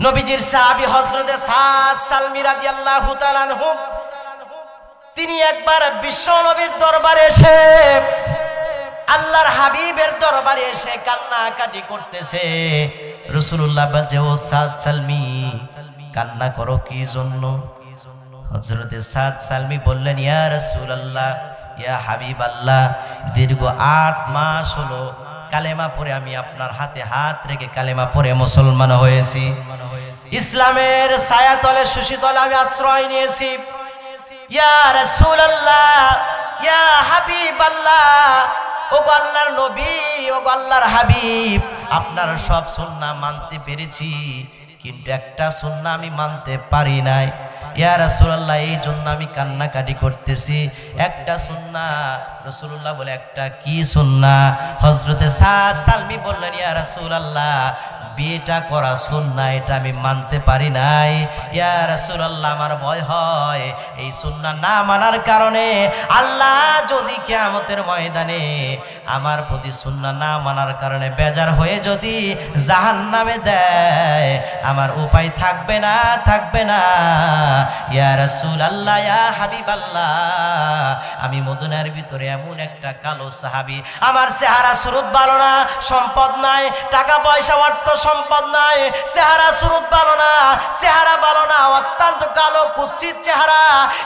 নবীজির সাহাবী হযরতে সাদ সালমী রাদিয়াল্লাহু তাআলা আনহু তিনি একবার বিশ্ব নবীর দরবারে এসে আল্লাহর হাবিবের দরবারে এসে কান্নাকাটি করতেছে। রাসূলুল্লাহ বলছে, ও সাদ সালমী, কান্না করো কি জন্য? হযরতে সাদ সালমী বললেন, ইয়া রাসূলুল্লাহ, ইয়া হাবিবাল্লাহ, দীর্ঘ 8 মাস হলো কালেমা পড়ে আমি আপনার হাতে হাত রেখে কালেমা পড়ে মুসলমান হয়েছি। ইসলামের ছায়াতলে সুশীতলে আমি আশ্রয় নিয়েছি। ইয়া রাসূলুল্লাহ, ইয়া হাবিবাল্লাহ, ও আল্লাহর নবী, ও আল্লাহর হাবিব, আপনার সব সুন্নাহ মানতে পেরেছি, কিন্তু একটা সুন্নাহ আমি মানতে পারি নাই। ইয়া রাসূলুল্লাহ, এই জন্য আমি কান্নাকাটি করতেছি। একটা সুন্নাহ। রাসূলুল্লাহ বলে, একটা কি সুন্নাহ? হযরতে সাদ সালমী বললেন, ইয়া রাসূলুল্লাহ, বিয়েটা করা সুন্নাহ, এটা আমি মানতে পারি নাই। ইয়া রাসূলুল্লাহ, আমার ভয় হয় এই সুন্নাহ না মানার কারণে আল্লাহ যদি কিয়ামতের ময়দানে আমার প্রতি সুন্নাহ না মানার কারণে বেজার হয়ে যদি জাহান্নামে দেয়, আমার উপায় থাকবে না, থাকবে না। ইয়া রাসূলুল্লাহ, ইয়া হাবিবাল্লাহ, আমি মদিনার ভিতরে এমন একটা কালো সাহাবী, আমার চেহারা সুরত ভালো না, সম্পদ নাই, টাকা পয়সা অর্থ সম্পদ নাই, চেহারা সুরত ভালো না, চেহারা ভালো না, অত্যন্ত কালো কুৎসিত চেহারা।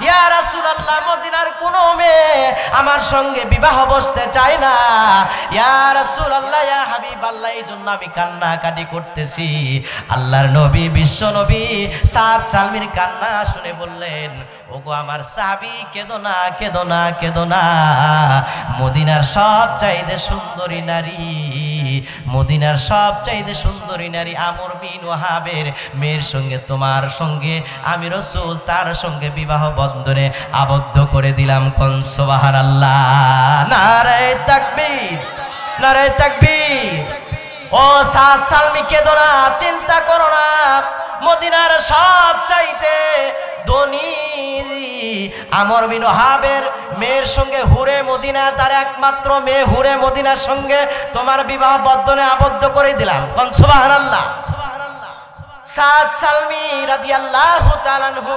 ইয়া রাসূলুল্লাহ, মদিনার কোনো মেয়ে আমার সঙ্গে বিবাহ বসতে চায় না। ইয়া রাসূলুল্লাহ, ইয়া হাবিবাল্লাহ, এই জন্য আমি কান্নাকাটি করতেছি। আল্লাহর নবী, বিশ্ব নবী সাদ সালমীর কান্না শুনে বললেন, ওগো আমার সাহাবী, কেঁদো না, কেঁদো না, কেঁদো না। মদিনার সবচাইতে সুন্দরী নারী, মদিনার সবচাইতে সুন্দরী নারী আমর বিন ওয়াহাবের মেয়ের সঙ্গে তোমার সঙ্গে আমি রাসূল তার সঙ্গে বিবাহ বন্ধনে আবদ্ধ করে দিলাম। কোন সুবহানাল্লাহ, নারে তাকবীর, নারে তাকবীর। ও সাদ সালমী, কেঁদো না, চিন্তা করো না। মদিনার সবচাইতে ধনী আমর বিন ওয়াহাবের মেয়ের সঙ্গে হুরে মদিনা, তার একমাত্র মেয়ে হুরে মদিনার সঙ্গে তোমার বিবাহ বন্ধনে আবদ্ধ করে দিলাম। কোন সুবহানাল্লাহ। সাদ সালমী রাদিয়াল্লাহু তাআলা আনহু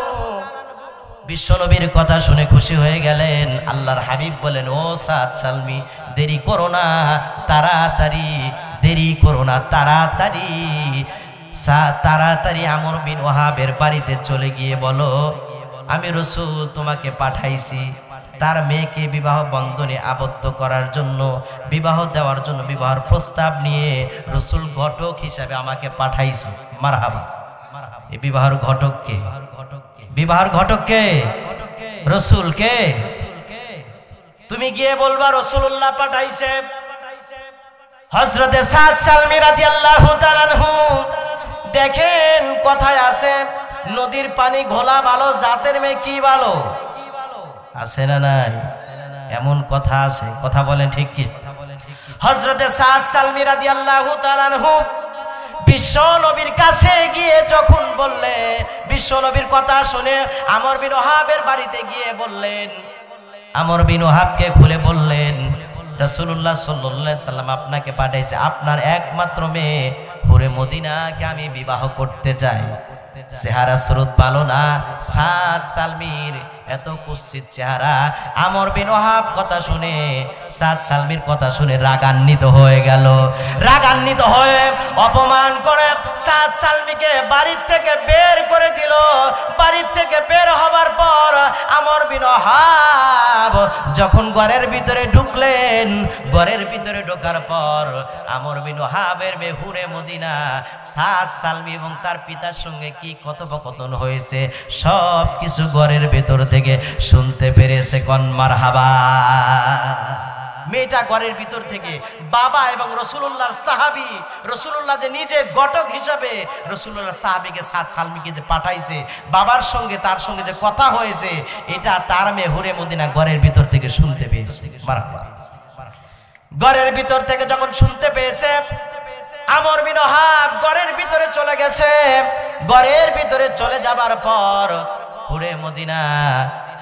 বিশ্বনবীর কথা শুনে খুশি হয়ে গেলেন। আল্লাহর হাবিব বলেন, ও সাদ সালমী, দেরি করো না, তাড়াতাড়ি, দেরি করো না, তাড়াতাড়ি, তাড়াতাড়ি আমর বিন ওয়াহাবের বাড়িতে চলে গিয়ে বলো, আমি রাসূল তোমাকে পাঠাইছি তার মেয়েকে বিবাহ বন্ধনে আবদ্ধ করার জন্য, বিবাহ দেওয়ার জন্য, বিবাহের প্রস্তাব নিয়ে রাসূল ঘটক হিসাবে আমাকে পাঠাইছে। মারহাবা। এই বিবাহের ঘটক কে? বিবাহের ঘটক কে? রাসূল কে? তুমি গিয়ে বলবা রাসূলুল্লাহ পাঠাইছে। হযরতে সাদ সালমী রাদিয়াল্লাহু তাআলা আনহু দেখেন, কথায় আছে, নদীর পানি ঘোলা ভালো, জাতের মেয়ে কি ভালো, আছে না নাই? এমন কথা আছে, কথা বলেন ঠিক কি? হযরতে সাদ সালমী রাদিয়াল্লাহু তাআলা আনহু বিশ্ব নবীর কাছে গিয়ে যখন বললে, বিশ্ব নবীর কথা শুনে আমর বিন ওয়াহাবের বাড়িতে গিয়ে বললেন, আমর বিন ওয়াহাবকে খুলে বললেন, রাসূলুল্লাহ সাল্লাল্লাহু আলাইহি সাল্লাম আপনাকে পাঠাইছে, আপনার একমাত্র মেয়ে হুরে মদিনাকে আমি বিবাহ করতে চাই। চেহারা সুরত ভালো না, সাদ সালমীর এত কুৎসিত চেহারা। আমর বিন ওয়াহাব কথা শুনে, সাদ সালমীর কথা শুনে রাগান্বিত হয়ে গেল। রাগান্বিত হয়ে অপমান করে সাদ সালমীকে বাড়ির থেকে বের করে দিল। বাড়ির থেকে বের হবার পর আমর বিন ওয়াহাব যখন ঘরের ভিতরে ঢুকলেন, ঘরের ভিতরে ঢোকার পর আমর বিন ওয়াহাবের মেয়ে হুরে মদিনা সাদ সালমী এবং তার পিতার সঙ্গে কি কথোপকথন হয়েছে সব কিছু ঘরের ভেতর থেকে শুনতে পেরেছে। কোন মারহাবা। মেয়েটা ঘরের ভিতর থেকে বাবা এবং রাসূলুল্লাহর সাহাবী, রাসূলুল্লাহ যে নিজে ঘটক হিসাবে রাসূলুল্লাহর সাহাবীকে সাদ সালমীকে যে পাঠাইছে, বাবার সঙ্গে তার সঙ্গে যে কথা হয়েছে, এটা তার মেয়ে হুরে মদিনা ঘরের ভিতর থেকে শুনতে পেয়েছে। মারহাবা। ঘরের ভিতর থেকে যখন শুনতে পেয়েছে, আমর বিন ওয়াহাব ঘরের ভিতরে চলে গেছে। ঘরের ভিতরে চলে যাবার পর হুরে মদিনা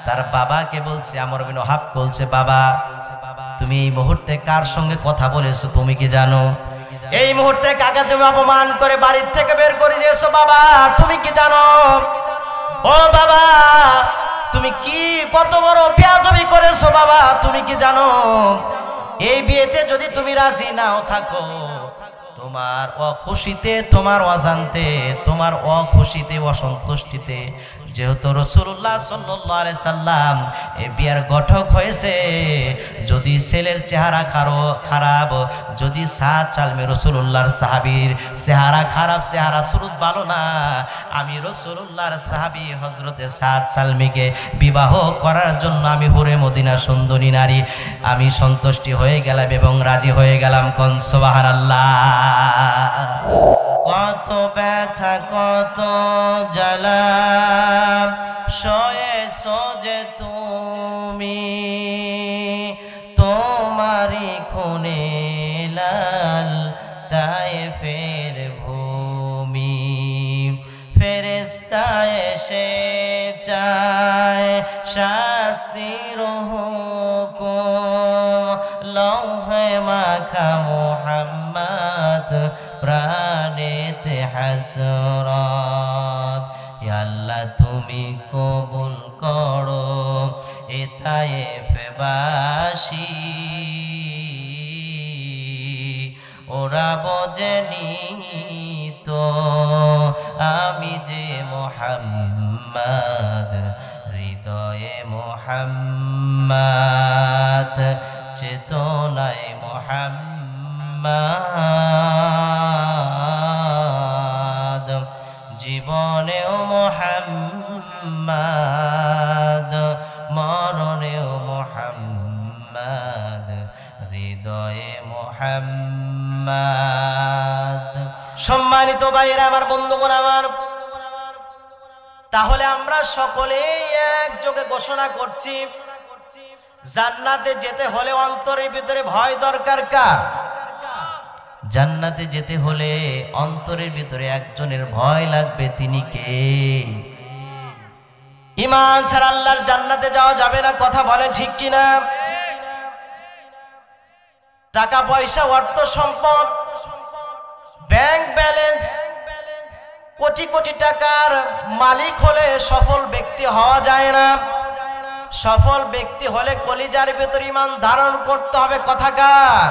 তার বাবাকে বলছে, আমর বিন ওয়াহাব বলছে, বাবা তুমি এই মুহূর্তে কার সঙ্গে কথা বলেছো তুমি কি জানো? এই মুহূর্তে কাকে তুমি অপমান করে বাড়ির থেকে বের করে দিয়েছো বাবা, তুমি কি জানো? ও বাবা, তুমি কি কত বড় বেয়াদবি করেছো বাবা, তুমি কি জানো? এই বিয়েতে যদি তুমি রাজি নাও থাকো, তোমার অখুশিতে, তোমার অজান্তে, তোমার অখুশিতে, অসন্তুষ্টিতে, যেহেতু রাসূলুল্লাহ সাল্লাল্লাহু আলাইহি সাল্লাম এই বিয়ের ঘটক হয়েছে, যদি ছেলের চেহারা খারাপ, যদি সাদ চালমে রাসূলুল্লাহর সাহাবীর চেহারা খারাপ, চেহারা সুরত ভালো না, আমি রাসূলুল্লাহর সাহাবী হযরতে সাদ সালমিকে বিবাহ করার জন্য আমি হুরে মদিনা সুন্দরী নারী আমি সন্তুষ্টি হয়ে গেলাম এবং রাজি হয়ে গেলাম। কোন সুবহানাল্লাহ। কত ব্যথা কত জ্বালা সয়েছো যে তুমি, তোমারি খুনে লাল তায়েফের ভূমি, ফেরেশতা এসে চায় শাস্তির হুকুম, লৌহে মাখা মুহাম্মদ প্রাণেতে হাসরাত, ইয়া আল্লাহ তুমি কবুল করো এ তায়েফবাসী, ওরা বোঝেনি তো আমি যে মুহাম্মদ, হৃদয়ে মুহাম্মদ, চেতনায় মুহাম্মদ, জীবনেও মুহাম্মদ, মরণেও মুহাম্মদ, হৃদয়ে মুহাম্মদ। সম্মানিত ভাইরা আমার, বন্ধুগণ আমার, তাহলে আমরা সকলেই একযোগে ঘোষণা করছি, জান্নাতে যেতে হলে অন্তরের ভিতরে ভয় দরকার কার? জান্নাতে যেতে হলে অন্তরের ভিতরে একজনের ভয় লাগবে, তিনি কে? ঈমান ছাড়া আল্লাহর জান্নাতে যাওয়া যাবে না, কথা বলেন ঠিক কিনা? টাকা পয়সা, অর্থ সম্পদ, ব্যাংক ব্যালেন্স, কোটি কোটি টাকার মালিক হলে সফল ব্যক্তি হওয়া যায় না। সফল ব্যক্তি হলে কলিজার ভিতর ঈমান ধারণ করতে হবে, কথাকার?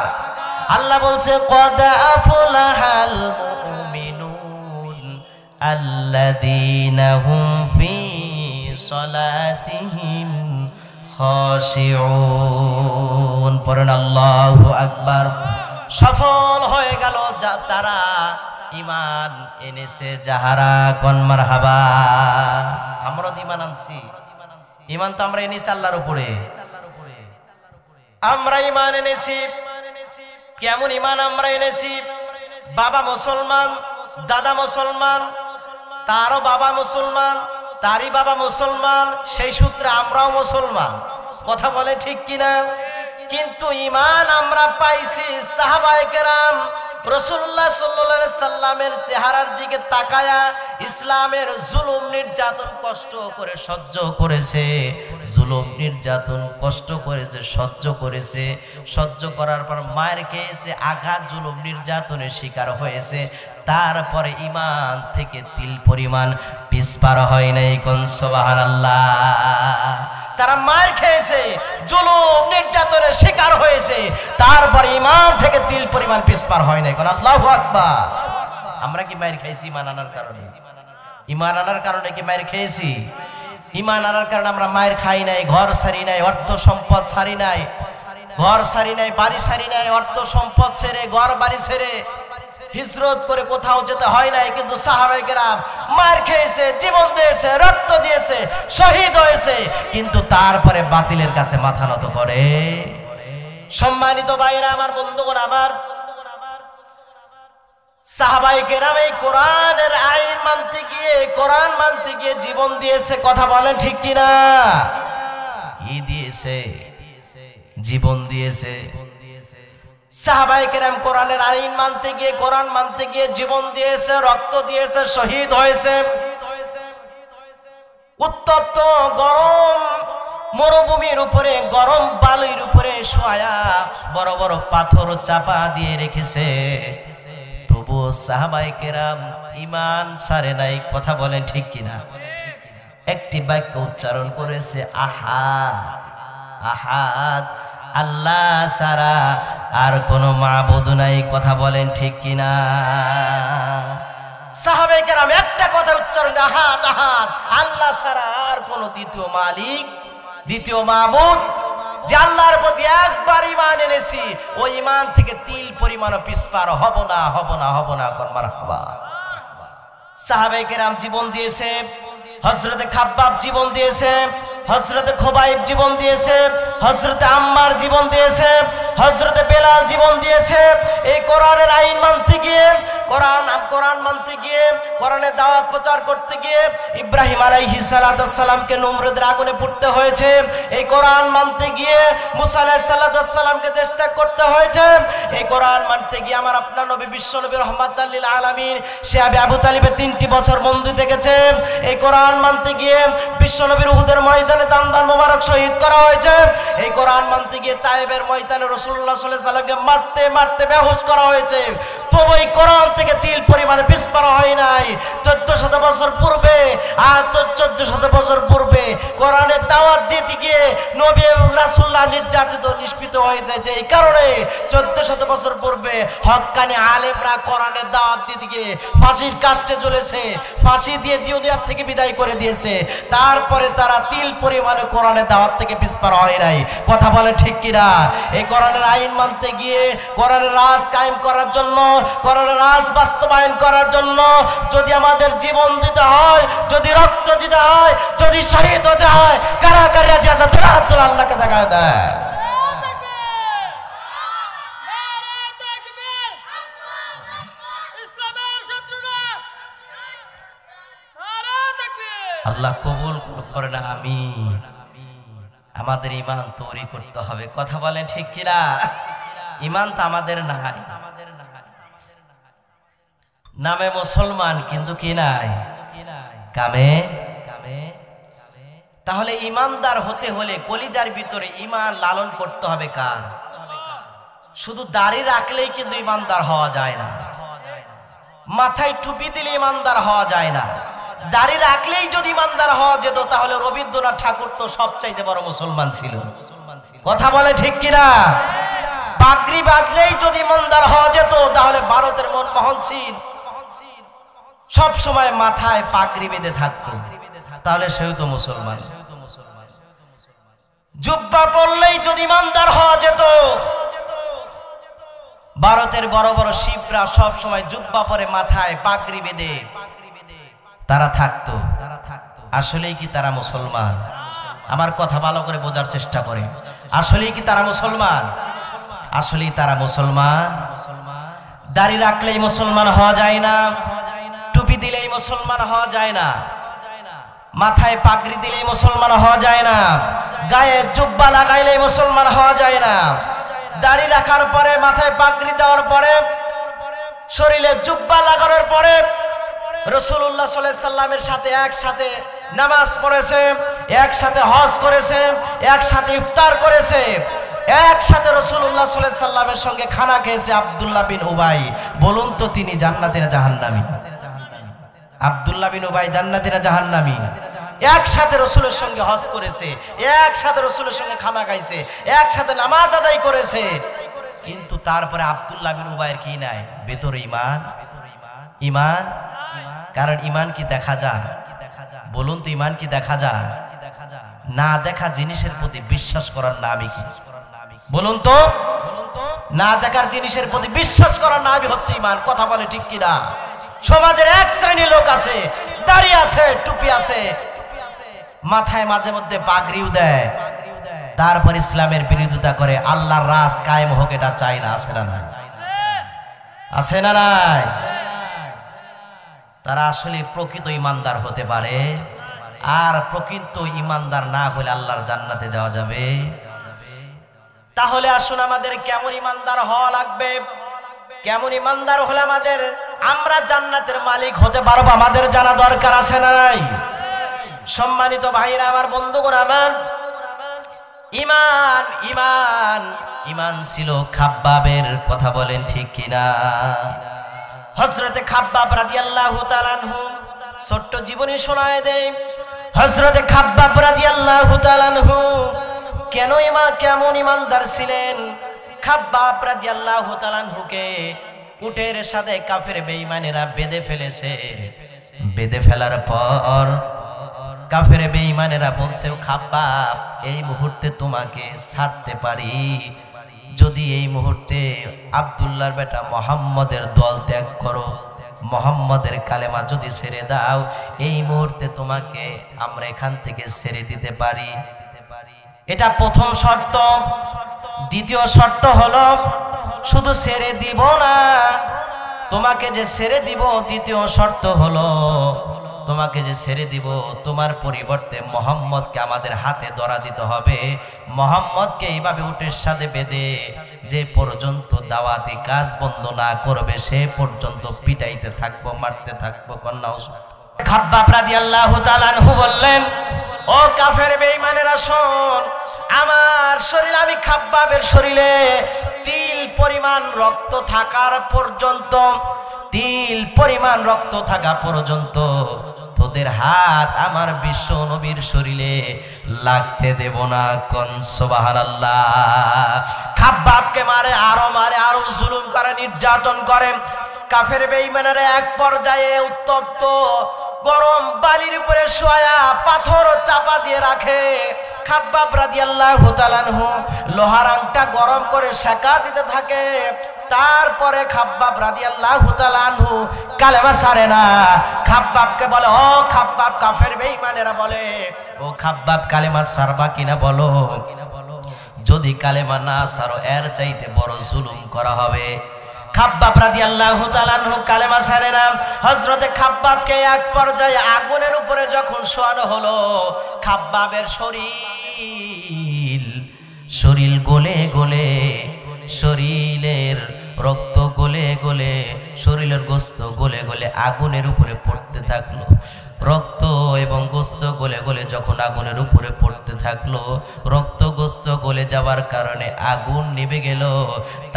আল্লাহ বলছে কদ আফলাহাল মুমিনুন আল্লাযীনা হুম ফি সালাতিহিম খাশিউন। পড়েন আল্লাহু আকবার। সফল হয়ে গেল তারা ঈমান এনেছে যাহারা, কোন মারহাবা। আমরা তো ঈমান আনছি, ঈমান তো আমরা এনেছি আল্লাহর উপরে। আমরা ঈমান এনেছি, কেমন ঈমান আমরা এনেছি? বাবা মুসলমান, দাদা মুসলমান, তারও বাবা মুসলমান, তারই বাবা মুসলমান, সেই সূত্রে আমরাও মুসলমান, কথা বলে ঠিক কিনা? কিন্তু ঈমান আমরা পাইছি সাহাবায়ে কেরাম রাসূলুল্লাহ সাল্লাল্লাহু আলাইহি সাল্লামের চেহারার দিকে তাকায়া ইসলামের জুলুম নির্যাতন কষ্ট করে সহ্য করেছে, জুলুম নির্যাতন কষ্ট করেছে, সহ্য করেছে, সহ্য করার পর মায়ের খেয়েছে, আঘাত জুলুম নির্যাতনের শিকার হয়েছে, তারপরে ঈমান থেকে তিল পরিমাণ পিছপা হয় নাই, কোন সুবহানাল্লাহ। তারা মার খেয়েছে, জুলুম নির্যাতনের শিকার হয়েছে, তারপরে ঈমান থেকে তিল পরিমাণ পিছপা হয় নাই, কোন আল্লাহু আকবার। আমরা কি মার খাইছি ঈমান আনার কারণে? ঈমান আনার কারণে কি মার খেয়েছি? ঈমান আনার কারণে আমরা মায়ের খাই নাই, ঘর ছাড়ি নাই, অর্থ সম্পদ ছাড়ি নাই, ঘর ছাড়ি নাই, বাড়ি ছাড়ি নাই, অর্থ সম্পদ ছেড়ে, ঘর বাড়ি ছেড়ে হিজরত করে কোথাও যেতে হয় নাই। কিন্তু সাহাবায়ে কেরাম মার খেয়েছে, জীবন দিয়েছে, রক্ত দিয়েছে, শহীদ হয়েছে, কিন্তু তারপরে বাতিলের কাছে মাথা নত করে। সম্মানিত ভাইরা আমার, বন্ধুগণ আমার, সাহাবায়ে কেরাম এই কোরআনের আইন মানতে গিয়ে, কোরআন মানতে গিয়ে জীবন দিয়েছে, কথা বলেন ঠিক কিনা? কি দিয়েছে? জীবন দিয়েছে। সাহাবায়ে কেরাম কোরআনের আইন মানতে গিয়ে, কোরআন মানতে গিয়ে জীবন দিয়েছে, রক্ত দিয়েছে, শহীদ হয়েছে। উত্তপ্ত গরম মরুভূমির উপরে, গরম বালুর উপরে শোয়া বড় বড় পাথর চাপা দিয়ে রেখেছে, সাহাবায়ে কেরাম ঈমান ছাড়ে নাই, কথা বলেন ঠিক কিনা? একটি বাক্য উচ্চারণ করেছে, আহাদ। আহাদ, আল্লাহ ছাড়া আর কোনো মাবুদ নাই, কথা বলেন ঠিক কিনা? সাহাবায়ে কেরাম একটা কথা উচ্চারণ, আহাদ আহাদ, আল্লাহ ছাড়া আর কোনো দ্বিতীয় মালিক, দ্বিতীয় মাবুদ, যে আল্লাহর প্রতি একবার ঈমান এনেছি ওই ঈমান থেকে তিল পরিমাণও পিছপা হব না, হব না, হব না। মারহাবা। সাহাবায়ে কেরাম জীবন দিয়েছে, হযরতে খাব্বাব জীবন দিয়েছে, হযরতে খুবাইব জীবন দিয়েছে, হযরতে আম্মার জীবন দিয়েছে, হযরতে বেলাল জীবন দিয়েছে। এই কোরআনের আইন মানতে গিয়ে, কোরআন মানতে গিয়ে, কোরআনের দাওয়াত প্রচার করতে গিয়ে ইব্রাহিম আলাইহিস সালামকে নমরুদের আগুনে পুড়তে হয়েছে। এই কোরআন মানতে গিয়ে মুসা আলাইহিস সালামকে দেশ ত্যাগ করতে হয়েছে। এই কোরআন মানতে গিয়ে আমার আপনার নবী বিশ্ব নবী রাহমাতাল লিল আলামিন সে আবু তালিবে 3টি বছর বন্দী থেকেছে। এই কোরআন মানতে গিয়ে বিশ্ব নবীর উহুদের ময়দানে দান মোবারক শহীদ করা হয়েছে। এই কোরআন মানতে গিয়ে তায়েবের ময়দানে রাসূলুল্লাহ সাল্লাল্লাহু আলাইহি সাল্লামকে মারতে মারতে বেহুশ করা হয়েছে। তবু এই কোরআন থেকে তিল পরিমাণে পিছপা হয় নাই। 1400 বছর পূর্বে, আর 1400 বছর পূর্বে কোরআনের দাওয়াত দিতে গিয়ে নবী এবং রাসূলুল্লাহ নির্যাতিত নিষ্পিত হয়েছে। যে এই কারণে 1400 বছর পূর্বে হক্কানি আলেমরা কোরআনের দাওয়াত দিতে গিয়ে ফাঁসির কাস্টে চলেছে, ফাঁসি দিয়ে দুনিয়া থেকে বিদায় করে দিয়েছে। তারপরে তারা তিল পরিমাণে কোরআনের দাওয়াত থেকে পিছপা হয় নাই, কথা বলে ঠিক কিনা? এই কোরআনের আইন মানতে গিয়ে, কোরআনের রাজ কায়েম করার জন্য, কোরআনের রাজ বাস্তবায়ন করার জন্য যদি আমাদের জীবন দিতে হয়, যদি রক্ত দিতে হয়, যদি শহীদ হতে হয়, কারা কারা রাজি আছে? আল্লাহকে দেখায় দেয়। আল্লাহ কবুল করে না। আমিন। আমাদের ঈমান তৈরি করতে হবে, কথা বলেন ঠিক কিনা? ঈমান তো আমাদের নাই, নামে মুসলমান কিন্তু কি নাই, কামে। তাহলে ঈমানদার হতে হলে কলিজার ভিতরে ঈমান লালন করতে হবে কার? শুধু দাড়ি রাখলেই কিন্তু ঈমানদার হওয়া যায় না, মাথায় টুপি দিলে ঈমানদার হওয়া যায় না। দাড়ি রাখলেই যদি ঈমানদার হওয়া যেত তাহলে রবীন্দ্রনাথ ঠাকুর তো সবচাইতে বড় মুসলমান ছিল, কথা বলে ঠিক কিনা? পাগড়ি বাঁধলেই যদি ঈমানদার হওয়া যেত তাহলে ভারতের মনমোহন সিং সব সময় মাথায় পাগড়ি বেঁধে থাকতো, তাহলে সেও তো মুসলমান। জুব্বা পরলেই যদি ঈমানদার হওয়া যেত, ভারতের বড় বড় শিবরা সব সময় জুব্বা পরে মাথায় পাগড়ি বেঁধে তারা থাকতো, আসলেই কি তারা মুসলমান? আমার কথা ভালো করে বোঝার চেষ্টা করে। আসলেই কি তারা মুসলমান? আসলেই তারা মুসলমান? দাড়ি রাখলেই মুসলমান হওয়া যায় না, টুপি দিলেই মুসলমান হওয়া যায় না, মাথায় পাগড়ি দিলেই মুসলমান হওয়া যায় না, গায়ে জুব্বা লাগাইলেই মুসলমান হওয়া যায় না। দাড়ি রাখার পরে, মাথায় পাগড়ি দেওয়ার পরে, শরীরে জুব্বা লাগানোর পরে রাসূলুল্লাহ সাল্লাল্লাহু আলাইহি সাল্লামের সাথে একসাথে নামাজ পড়েছে, একসাথে হজ করেছে, একসাথে ইফতার করেছে, একসাথে রাসূলুল্লাহ সাল্লাল্লাহু আলাইহি সাল্লামের সঙ্গে খানা খেয়েছে আব্দুল্লাহ বিন উবাই। বলুন তো তিনি জান্নাতি না জাহান্নামী? আব্দুল্লাহ বিন উবাই জান্নাতি না জাহান্নামী? একসাথে রাসূলের সঙ্গে হজ করেছে, একসাথে রাসূলের সঙ্গে খানা খাইছে, একসাথে নামাজ আদায় করেছে, কিন্তু তারপরে আব্দুল্লাহ বিন উবাইয়ের কি নাই? ভেতরে ঈমান। ঈমান, কারণ ঈমান কি দেখা যায়? বলুন তো ঈমান কি দেখা যায়? না দেখা জিনিসের প্রতি বিশ্বাস করার নামই কি? বলুন তো, না দেখার জিনিসের প্রতি বিশ্বাস করার নামই হচ্ছে ঈমান, কথা বলে ঠিক কিনা? সমাজের এক শ্রেণীর লোক আছে, দাড়ি আছে, টুপি আছে, মাথায় মাঝে মধ্যে পাগড়িও দেয়, তারপর ইসলামের বিরোধিতা করে, আল্লাহর রাজ কায়েম হোক এটা চায় না। আছে না নাই? আছে না নাই? তারা আসলে প্রকৃত ঈমানদার হতে পারে? আর প্রকৃত ঈমানদার না হলে আল্লাহর জান্নাতে যাওয়া যাবে? তাহলে আসুন আমাদের কেমন ঈমানদার হওয়া লাগবে, কেমন ঈমানদার হলে আমরা জান্নাতের মালিক হতে পারবো, আমাদের জানা দরকার। আছে না নাই? সম্মানিত ভাইরা আমার, বন্ধুগণ আমার, ঈমান ঈমান ঈমান ছিল খাব্বাবের, কথা বলেন ঠিক কিনা? হযরতে খাব্বাব রাদিয়াল্লাহু তাআলা আনহু ছোট্ট জীবনী শোনায় দেয়। হযরতে খাব্বাব রাদিয়াল্লাহু তাআলা আনহু কেমন ইমানদার ছিলেন। খাব্বাব রাদিয়াল্লাহু তাআলা আনহুকে উটের সাথে কাফের বেঈমানেরা বেঁধে ফেলেছে। বেঁধে ফেলার পর কাফের বেঈমানেরা বলছে, ও খাব্বাব, এই মুহূর্তে তোমাকে ছাড়তে পারি যদি এই মুহূর্তে আব্দুল্লাহর বেটা মুহাম্মদের দল ত্যাগ করো, মুহাম্মদের কালেমা যদি ছেড়ে দাও, এই মুহূর্তে তোমাকে আমরা এখান থেকে ছেড়ে দিতে পারি। এটা প্রথম শর্ত। দ্বিতীয় শর্ত হলো শুধু ছেড়ে দিব না, তোমাকে যে ছেড়ে দিব, দ্বিতীয় শর্ত হলো তোমাকে যে ছেড়ে দিব, তোমার পরিবর্তে মুহাম্মদকে আমাদের হাতে ধরা দিতে হবে। মুহাম্মদকে এইভাবে উটের সাথে বেঁধে যে পর্যন্ত দাওয়াতি কাজ বন্ধ না করবে সে পর্যন্ত পিটাইতে থাকবো, মারতে থাকবো। কন্যা খাব্বাব রাদিয়াল্লাহু তাআলা আনহু বললেন, ও কাফের বেঈমানেরা শোন, আমার শরীর, আমি খাব্বাবের শরীরে তিল পরিমাণ রক্ত থাকার পর্যন্ত, তিল পরিমাণ রক্ত থাকা পর্যন্ত তোদের হাত আমার বিশ্ব নবীর শরীরে লাগতে দেব না। কোন সুবহানাল্লাহ। খাব্বাবকে মারে, আরো জুলুম করে, নির্যাতন করে। কাফের বেঈমানেরা এক পর্যায়ে উত্তপ্ত গরম বালির উপরে শোয়া পাথর চাপা দিয়ে রাখে। খাব্বাব রাদিয়াল্লাহু তাআলা আনহু লোহার আংটা গরম করে সেকা দিতে থাকে। তারপরে খাব্বাব রাদিয়াল্লাহু তাআলা আনহু কালেমা ছাড়ে না। খাব্বাবকে বলে, ও খাব্বাব, কাফের বেঈমানেরা বলে, ও খাব্বাব কালেমা ছাড়বা কিনা বলো, যদি কালেমা না ছাড়ো এর চাইতে বড় জুলুম করা হবে। খাব্বাব রাদিয়াল্লাহু তাআলা আনহু কালেমা ছাড়ে না। হযরতে খাব্বাবকে এক পর্যায়ে আগুনের উপরে যখন শোয়ানো হলো, খাব্বাবের শরীর গলে গলে, শরীরের রক্ত গলে গলে, শরীরের গোস্ত গলে গলে আগুনের উপরে পড়তে থাকলো। রক্ত এবং গোস্ত গলে গলে যখন আগুনের উপরে পড়তে থাকলো, রক্ত গোস্ত গলে যাওয়ার কারণে আগুন নিভে গেল।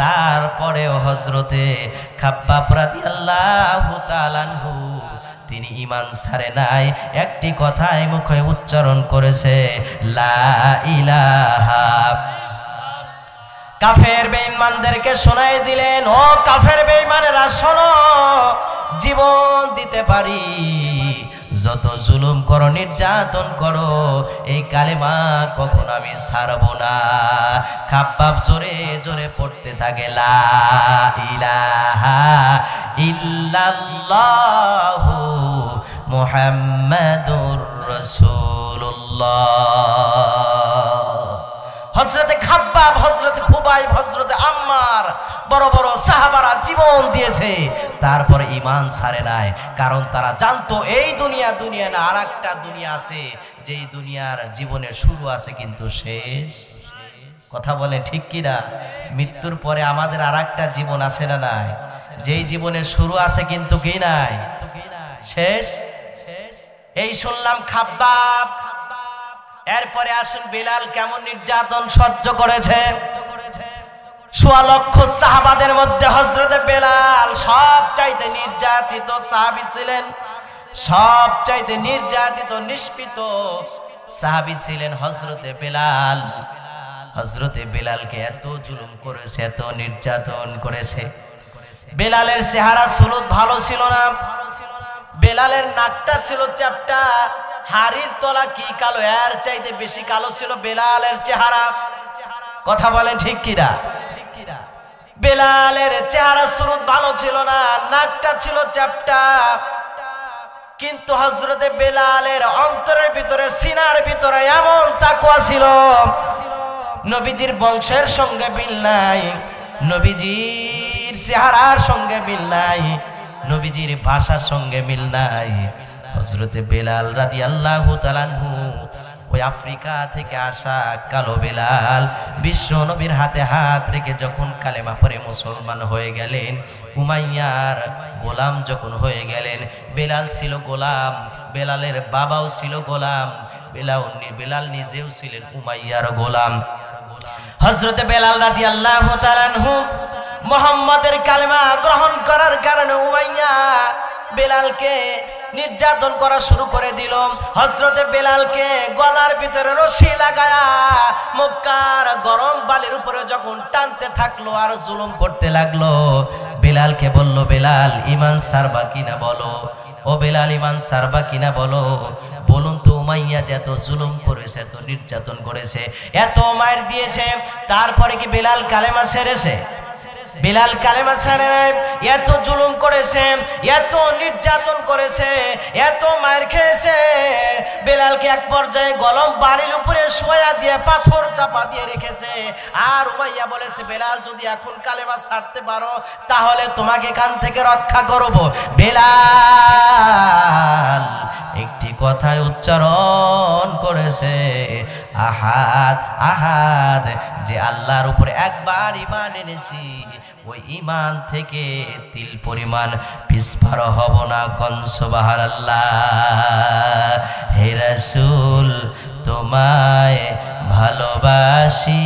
তারপরেও হযরতে খাব্বাব রাদিয়াল্লাহু তাআলা আনহু তিনি ঈমান ছাড়ে নাই, একটি কথাই মুখে উচ্চারণ করেছে, লা ইলাহা। কাফের বেঈমানদেরকে শোনায় দিলেন, ও কাফের বেঈমানেরা শোনো, জীবন দিতে পারি, যত জুলুম করো, নির্যাতন করো, এই কালেমা কখনো আমি ছাড়ব না। খাব্বাব জোরে জোরে পড়তে থাকে, লা ইলাহা ইল্লাল্লাহু মুহাম্মাদুর রাসূলুল্লাহ। হযরতে খাব্বাব, হযরতে খুবাইব, হযরতে আম্মার, বড় বড় সাহাবারা জীবন দিয়েছে, তারপরে ঈমান ছাড়ে নাই। কারণ তারা জানতো এই দুনিয়া না, আর একটা দুনিয়া আছে, যেই দুনিয়ার জীবনের শুরু আছে কিন্তু শেষ। কথা বলে ঠিক কিনা? মৃত্যুর পরে আমাদের আর একটা জীবন আছে না নাই? যেই জীবনের শুরু আছে কিন্তু কি নাই, শেষ। এই শুনলাম খাব্বাব। এরপরে আসুন বিলাল কেমন নির্যাতন সহ্য করেছে। ১৬ লক্ষ সাহাবাদের মধ্যে হযরতে বেলাল সবচাইতে নির্যাতিত সাহাবী ছিলেন, সবচাইতে নির্যাতিত নিষ্পিত সাহাবী ছিলেন হযরতে বেলাল। হযরতে বেলালকে এত জুলুম করেছে, এত নির্যাতন করেছে। বেলালের চেহারা সুলুত ভালো ছিল না, বেলালের নাকটা ছিল চ্যাপ্টা, হাড়ির তলা কি কালো, এর চাইতে বেশি কালো ছিল বেলালের চেহারা। কথা বলেন ঠিক কিনা? বেলালের চেহারা সুরত ভালো ছিল না, নাকটা ছিল চ্যাপ্টা, কিন্তু হযরতে বেলালের অন্তরের ভিতরে, সিনার ভিতরে এমন তাকওয়া ছিল, নবীজির বংশের সঙ্গে মিল নাই, নবীজির চেহারার সঙ্গে মিল নাই, নবীজির ভাষার সঙ্গে মিল নাই। হযরতে বেলাল রাদিয়াল্লাহু তাআলা আনহু, ওই আফ্রিকা থেকে আসা কালো বেলাল, বিশ্ব নবীর হাতে হাত রেখে যখন কালেমা পড়ে মুসলমান হয়ে গেলেন, উমাইয়ার গোলাম যখন হয়ে গেলেন, বেলাল ছিল গোলাম, বেলালের বাবাও ছিল গোলাম, বেলাল নিজেও ছিলেন উমাইয়ার গোলাম। হযরতে বেলাল রাদিয়াল্লাহু তাআলা আনহু মুহাম্মাদের কালেমা গ্রহণ করার কারণে উমাইয়া বেলালকে নির্যাতন করা শুরু করে দিল। হযরতে বেলালকে গলার ভিতরে রশি লাগায়া মক্কার গরম বালির উপরে যখন টানতে থাকলো আর জুলুম করতে লাগলো, বেলালকে বলল, বেলাল ঈমান ছাড়বা কিনা বলো, ও বেলাল ঈমান ছাড়বা কিনা বলো, বলুন তো উমাইয়া যে এত জুলুম করেছে, এত নির্যাতন করেছে, এত মার দিয়েছে, তারপরে কি বেলাল কালেমা ছেড়েছে? বেলাল কালেমা ছাড়ে নাই। এত জুলুম করেছে, এত নির্যাতন করেছে, এত মার খেয়েছে, বেলালকে এক পর্যায়ে গরম বালির উপরে শোয়া দিয়ে পাথর চাপা দিয়ে রেখেছে। আর উমাইয়া বলেছে, বেলাল যদি এখন কালেমা ছাড়তে পারো তাহলে তোমাকে কান থেকে রক্ষা করব। বেলাল একটি কথায় উচ্চারণ করেছে, আহাদ আহাদ, যে আল্লাহর উপরে একবার ঈমান এনেছি ওই ঈমান থেকে তিল পরিমাণ পিছপা হব না। কোন সুবহানাল্লাহ। হে রাসূল তোমায় ভালোবাসি,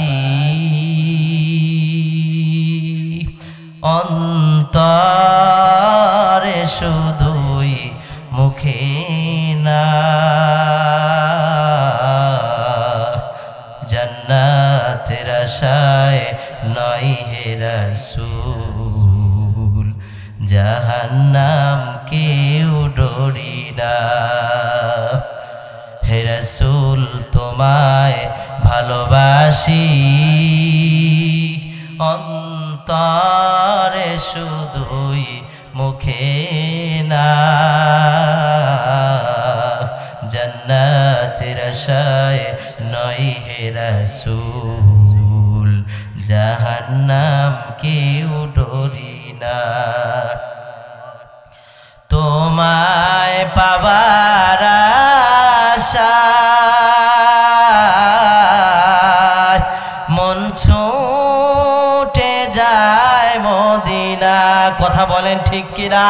অন্তরে শুধুই মুখে না, জান্নাতের আশায় নয় হে রাসূল, জাহান্নাম কেউ ডরি না। হে রাসূল তোমায় ভালোবাসি, অন্তরে শুধুই মুখে না, জান্নাতের আশায় নয় হে রাসূল, জাহান্নাম কেউ ডরি না। তোমায় পাবার আশায় মন ছুটে যায় মদিনা। কথা বলেন ঠিক কিনা?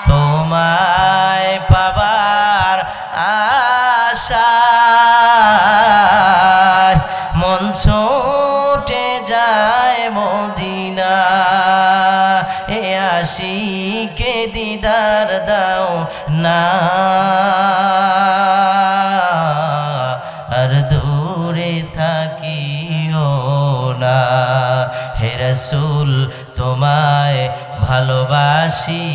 তোমায় পাবার আশায় মন ছুটে যায় মদিনা, এ আশিকে দিদার দাও না, আর দূরে থাকিও না। হে রাসূল তোমায় ভালোবাসি,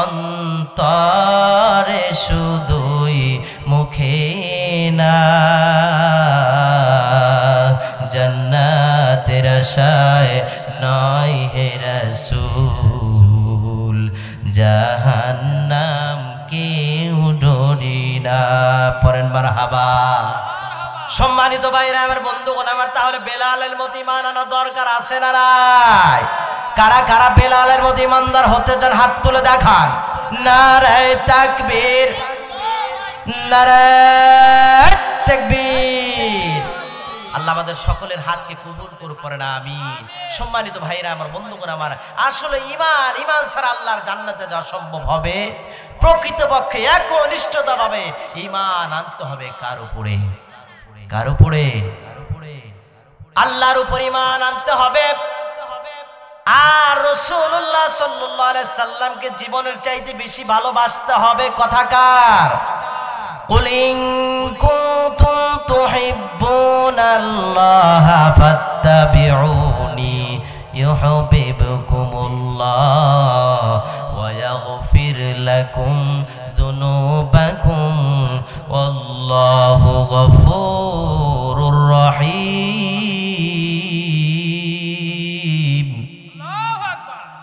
অন্তরে শুধুই মুখে না, জান্নাতের আশায় নয় হে রাসূল, জাহান্নাম কেউ ডরি না। পরেন মারহাবা। সম্মানিত ভাইরা আমার, বন্ধুগণ আমার, তাহলে বেলালের মতো ঈমান আনা দরকার আছে না নাই? কারা কারা বেলালের মতো ঈমানদার হতে চান হাত তুলে দেখান। নারায়ে তাকবীর, নারায়ে তাকবীর। আল্লাহ আমাদের সকলের হাতকে কবুল করুক, পড়েন আমিন। সম্মানিত ভাইরা আমার, বন্ধুগণ আমার, আসলে ঈমান ছাড়া আল্লাহর জান্নাতে যাওয়া সম্ভব হবে? প্রকৃতপক্ষে একনিষ্ঠতাভাবে ঈমান আনতে হবে কার উপরে? কার উপরে? আল্লাহর উপর ঈমান আনতে হবে। আর রাসূলুল্লাহ সাল্লাল্লাহু আলাইহি সাল্লামকে জীবনের চাইতে বেশি ভালোবাসতে হবে। কথাকার কুল ইন কুনতুম তুহিব্বুনাল্লাহা ফাত্তাবিউনি ইউহিব্বুকুমুল্লাহ ওয়া ইয়াগফির লাকুম যুনুবাকুম ওয়াল্লাহু গফুরুর রহিম।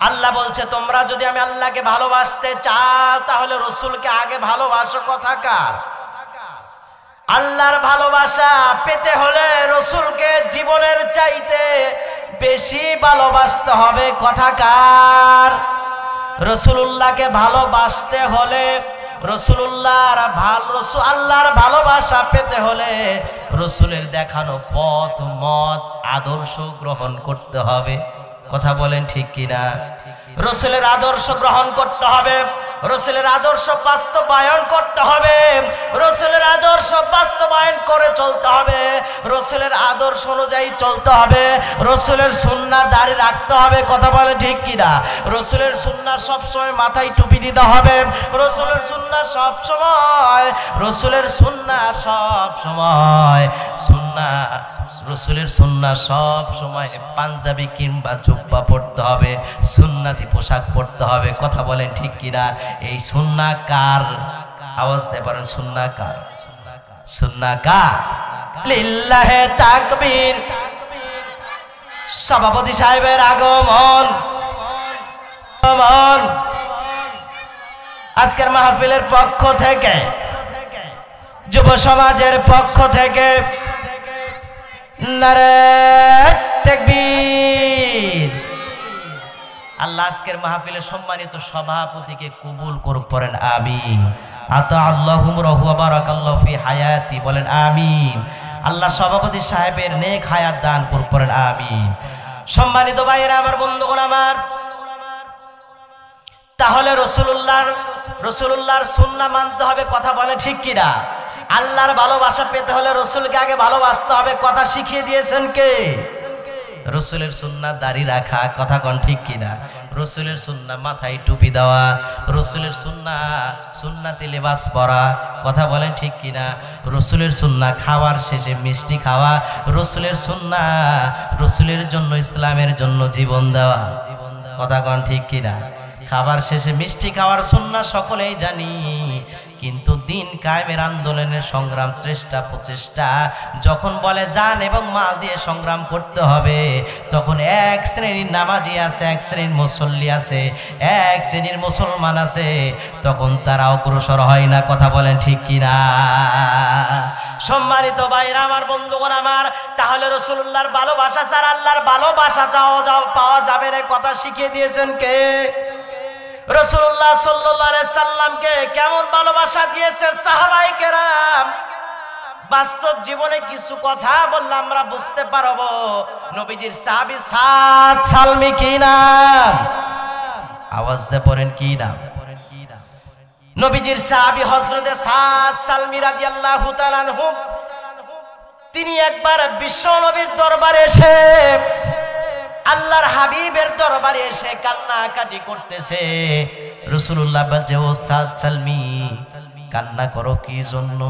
আল্লাহ বলছে, তোমরা যদি আমি আল্লাহকে ভালোবাসতে চাও তাহলে রাসূলকে আগে ভালোবাসো। কথাকার আল্লাহর ভালোবাসা পেতে হলে রাসূলকে জীবনের চাইতে বেশি ভালোবাসতে হবে। কথাকার রাসূলুল্লাহকে ভালোবাসতে হলে, আল্লাহর ভালোবাসা পেতে হলে রাসূলের দেখানো পথ মত আদর্শ গ্রহণ করতে হবে। কথা বলেন ঠিক কিনা? রাসূলের আদর্শ গ্রহণ করতে হবে। রসুলের আদর্শ বাস্তবায়ন করতে হবে, রসুলের আদর্শ বাস্তবায়ন করে চলতে হবে, রসুলের আদর্শ অনুযায়ী চলতে হবে, রসুলের সুন্নাহ দাড়ি রাখতে হবে। কথা বলে ঠিক কিনা? রসুলের সুন্নাহ সবসময় মাথায় টুপি দিতে হবে, রসুলের সুন্নাহ সবসময়, রসুলের সুন্নাহ সবসময় সুন্নাহ, রসুলের সুন্নাহ সবসময় পাঞ্জাবি কিংবা জুব্বা পড়তে হবে, সুন্নাতি পোশাক পড়তে হবে। কথা বলেন ঠিক কিনা? এই সুন্নাহ কার? আওয়াজ দিতে পারেন, সুন্নাহ কার? সুন্নাহ কার? লিল্লাহে তাকবীর। সভাপতি সাহেবের আগমন। আজকের মাহফিলের পক্ষ থেকে, যুব সমাজের পক্ষ থেকে নারে তাকবীর। আল্লাহ আজকের মাহফিলের সম্মানিত সভাপতিকে কবুল করুক, পড়েন আমিন। আতা আল্লাহুম রাহু ওয়া বারাকাল্লাহু ফি হায়াতি, বলেন আমিন। আল্লাহ সভাপতি সাহেবের নেক হায়াত দান করুক, পড়েন আমিন। সম্মানিত ভাইয়েরা আমার, বন্ধুগণ আমার, তাহলে রসুলুল্লাহর সুন্নাহ মানতে হবে। কথা বলে ঠিক কিনা? আল্লাহর ভালোবাসা পেতে হলে রসুলকে আগে ভালোবাসতে হবে। কথা শিখিয়ে দিয়েছেন কে? রসুলের সুন্নাহ দাড়ি রাখা। কথা কন ঠিক কিনা? রসুলের সুন্নাহ মাথায় টুপি দেওয়া, রসুলের সুন্নাহ সুন্নাতি লেবাস পরা। কথা বলেন ঠিক কিনা? রসুলের সুন্নাহ খাওয়ার শেষে মিষ্টি খাওয়া, রসুলের সুন্নাহ রসুলের জন্য, ইসলামের জন্য জীবন দেওয়া। কথা কন ঠিক কিনা? খাবার শেষে মিষ্টি খাওয়ার সুন্নাহ সকলেই জানি, কিন্তু দিন কায়েমের আন্দোলনের সংগ্রাম, চেষ্টা প্রচেষ্টা যখন বলে জান এবং মাল দিয়ে সংগ্রাম করতে হবে, তখন এক শ্রেণীর নামাজি আছে, এক শ্রেণীর মুসল্লি আছে, এক শ্রেণীর মুসলমান আছে, তখন তারা অগ্রসর হয় না। কথা বলেন ঠিক কিনা? সম্মানিত ভাইরা আমার, বন্ধুগণ আমার, তাহলে রাসূলুল্লাহর ভালোবাসা ছাড়া আল্লাহর ভালোবাসা পাওয়া যাবে না। কথা শিখিয়ে দিয়েছেন কে? রাসূলুল্লাহ সাল্লাল্লাহু আলাইহি সাল্লামকে কেমন ভালোবাসা দিয়েছে সাহাবায়ে কেরাম। বাস্তব জীবনে কিছু কথা বললে আমরা বুঝতে পারবো নবীজির সাহাবী সাদ সালমি কি নাম? আওয়াজ দিয়ে পড়েন কি নাম? নবীজির সাহাবী হযরতে সাদ সালমি রাদিয়াল্লাহু তাআলা আনহু, তিনি একবার বিশ্ব নবীর দরবারে এসে, আল্লাহর হাবিবের দরবারে এসে কান্নাকাটি করতেছে। রাসূলুল্লাহ বলছে, ও সাদ সালমি, কান্না করো কি জন্য?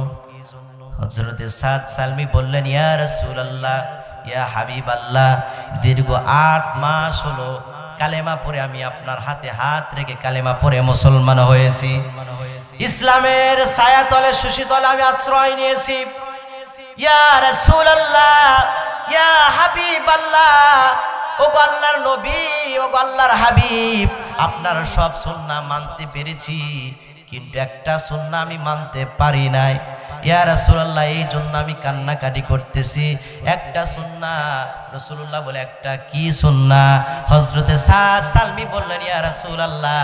হযরতে সাদ সালমি বললেন, ইয়া রাসূলুল্লাহ, ইয়া হাবিবাল্লাহ, দীর্ঘ 8 মাস হলো কালেমা পড়ে আমি আপনার হাতে হাত রেখে কালেমা পড়ে মুসলমান হয়েছি। ইসলামের ছায়াতলে, সুশীতলে আমি আশ্রয় নিয়েছি। ইয়া রাসূলুল্লাহ, ইয়া হাবিবাল্লাহ, ও আল্লাহর নবী, ও আল্লাহর হাবিব, আপনার সব সুন্নাহ মানতে পেরেছি, কিন্তু একটা সুন্নাহ আমি মানতে পারি নাই। ইয়া রাসূলুল্লাহ, এই জন্য আমি কান্নাকাটি করতেছি। একটা সুন্নাহ। রাসূলুল্লাহ বলে, একটা কি সুন্নাহ? হযরতে সাদ সালমি বললেন, ইয়া রাসূলুল্লাহ,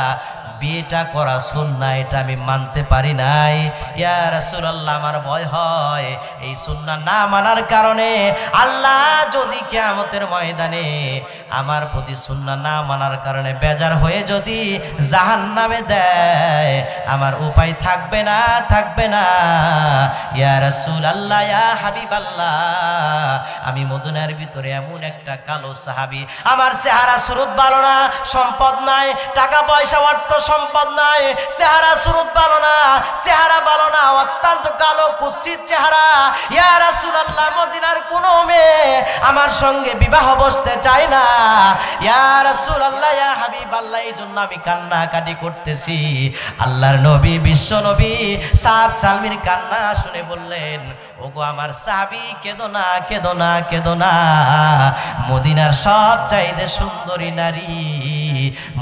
বিয়েটা করা সুন্নাহ, এটা আমি মানতে পারি নাই। ইয়া রাসূলুল্লাহ, আমার ভয় হয় এই সুন্নাহ না মানার কারণে আল্লাহ যদি কিয়ামতের ময়দানে আমার প্রতি সুন্নাহ না মানার কারণে বেজার হয়ে যদি জাহান্নামে দেয়, আমার উপায় থাকবে না, থাকবে না। ইয়া রাসূলুল্লাহ, ইয়া হাবিবাল্লাহ, আমি মদিনার ভিতরে এমন একটা কালো সাহাবী, আমার চেহারা সুরত ভালো না, সম্পদ নাই, টাকা পয়সা অর্থ সম্পদ নাই, চেহারা সুরত ভালো না, চেহারা ভালো না, অত্যন্ত কালো কুৎসিত চেহারা। ইয়া রাসূলুল্লাহ, মদিনার কোনো মেয়ে আমার সঙ্গে বিবাহ বসতে চায় না। ইয়া রাসূলুল্লাহ, ইয়া হাবিবাল্লাহ, এই জন্য আমি কান্নাকাটি করতেছি। আল্লাহর নবী, বিশ্ব নবী সাদ সালমির কান্না শুনে বললেন, ওগো আমার সাহাবী, কেঁদো না, কেঁদো না, কেঁদো না। মদিনার সবচাইতে সুন্দরী নারী,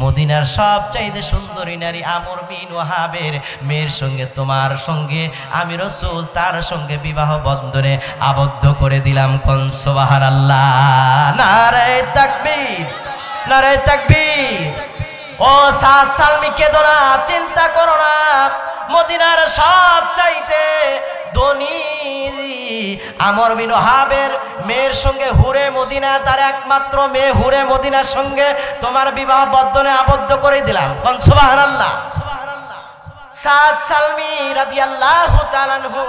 মদিনার সবচাইতে সুন্দরী নারী আমর বিন ওয়াহাবের মেয়ের সঙ্গে তোমার সঙ্গে আমি রাসূল তার সঙ্গে বিবাহ বন্ধনে আবদ্ধ করে দিলাম। কোন সুবহানাল্লাহ, নারে তাকবীর, নারে তাকবীর। ও সাদ সালমি, কেঁদো না, চিন্তা করো না। মদিনার সবচাইতে ধনী আমর বিন ওয়াহাবের মেয়ের সঙ্গে হুরে মদিনা, তার একমাত্র মেয়ে হুরে মদিনার সঙ্গে তোমার বিবাহ বন্ধনে আবদ্ধ করে দিলাম। কোন সুবহানাল্লাহ। সাদ সালমি রাদিয়াল্লাহু তাআলা আনহু